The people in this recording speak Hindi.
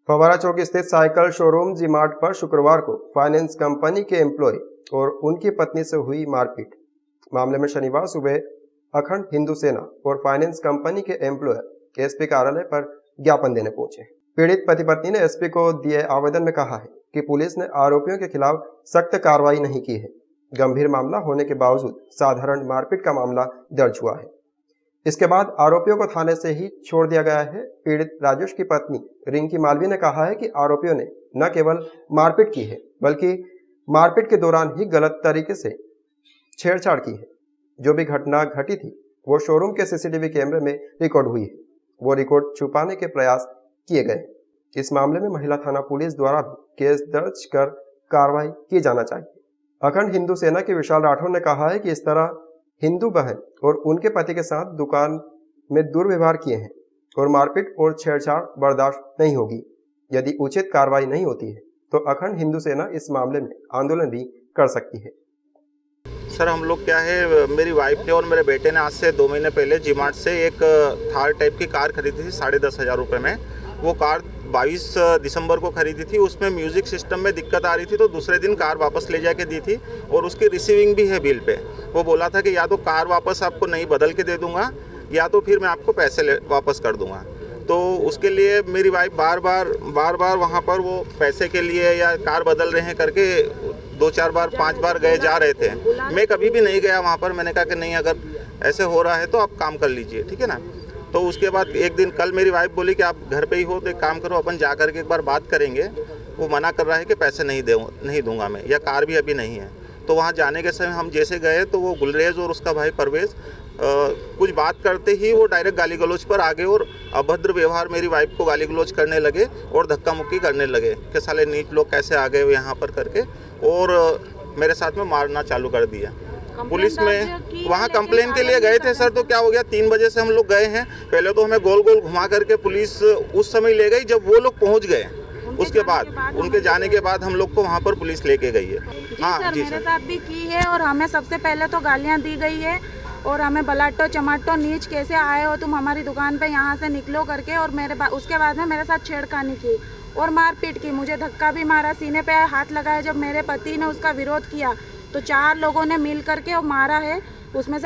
फव्वारा चौक स्थित साइकिल शोरूम जी मार्ट पर शुक्रवार को फाइनेंस कंपनी के एम्प्लॉय और उनकी पत्नी से हुई मारपीट। मामले में शनिवार सुबह अखंड हिंदू सेना और फाइनेंस कंपनी के एम्प्लॉय एसपी कार्यालय पर ज्ञापन देने पहुंचे। पीड़ित पति पत्नी ने एसपी को दिए आवेदन में कहा है कि पुलिस ने आरोपियों के खिलाफ सख्त कार्रवाई नहीं की है। गंभीर मामला होने के बावजूद साधारण मारपीट का मामला दर्ज हुआ है। इसके बाद आरोपियों को थाने से ही छोड़ दिया गया है। पीड़ित राजेश की पत्नी रिंकी मालवी ने कहा है कि आरोपियों ने न केवल मारपीट की है बल्कि मारपीट के दौरान ही गलत तरीके से छेड़छाड़ की है। जो भी घटना घटी थी वो शोरूम के सीसीटीवी कैमरे में रिकॉर्ड हुई है। वो रिकॉर्ड छुपाने के प्रयास किए गए। इस मामले में महिला थाना पुलिस द्वारा भी केस दर्ज कर कार्रवाई की जाना चाहिए। अखंड हिंदू सेना के विशाल राठौर ने कहा है कि इस तरह हिंदू बहन और उनके पति के साथ दुकान में दुर्व्यवहार किए हैं और मारपीट और छेड़छाड़ बर्दाश्त नहीं होगी। यदि उचित कार्रवाई नहीं होती है तो अखंड हिंदू सेना इस मामले में आंदोलन भी कर सकती है। सर, हम लोग क्या है, मेरी वाइफ ने और मेरे बेटे ने आज से 2 महीने पहले जी मार्ट से एक थार टाइप की कार खरीदी थी 10,500 रुपये में। वो कार 22 दिसंबर को खरीदी थी। उसमें म्यूज़िक सिस्टम में दिक्कत आ रही थी तो दूसरे दिन कार वापस ले जाके दी थी और उसकी रिसीविंग भी है बिल पे। वो बोला था कि या तो कार वापस आपको नई बदल के दे दूंगा या तो फिर मैं आपको पैसे वापस कर दूंगा। तो उसके लिए मेरी वाइफ बार बार वहाँ पर वो पैसे के लिए या कार बदल रहे हैं करके 2-4 बार 5 बार गए जा रहे थे। मैं कभी भी नहीं गया वहाँ पर। मैंने कहा कि नहीं, अगर ऐसे हो रहा है तो आप काम कर लीजिए, ठीक है ना। तो उसके बाद एक दिन कल मेरी वाइफ बोली कि आप घर पे ही हो तो एक काम करो, अपन जा कर के एक बार बात करेंगे। वो मना कर रहा है कि पैसे नहीं दूंगा मैं, या कार भी अभी नहीं है। तो वहाँ जाने के समय हम जैसे गए तो वो गुलरेज और उसका भाई परवेज कुछ बात करते ही वो डायरेक्ट गाली गलौज पर आ गए और अभद्र व्यवहार मेरी वाइफ को गाली गलौज करने लगे और धक्का मुक्की करने लगे कि साले नीच लोग कैसे आ गए यहाँ पर करके, और मेरे साथ में मारना चालू कर दिया। पुलिस में वहाँ कंप्लेन के लिए गए थे सर। तो क्या हो गया, 3 बजे से हम लोग गए हैं। पहले तो हमें गोल गोल घुमा करके पुलिस उस समय ले गई जब वो लोग पहुँच गए। उसके बाद उनके जाने के बाद हम लोग को वहाँ पर पुलिस लेके गई है। हाँ जी, मेरे साथ भी की है और हमें सबसे पहले तो गालियाँ दी गई है और हमें बलाटो चमाटो नीच कैसे आए हो तुम हमारी दुकान पे, यहाँ से निकलो करके। और उसके बाद में मेरे साथ छेड़खानी की और मारपीट की। मुझे धक्का भी मारा, सीने पे हाथ लगाया। जब मेरे पति ने उसका विरोध किया तो 4 लोगों ने मिल करके और मारा है। उसमें से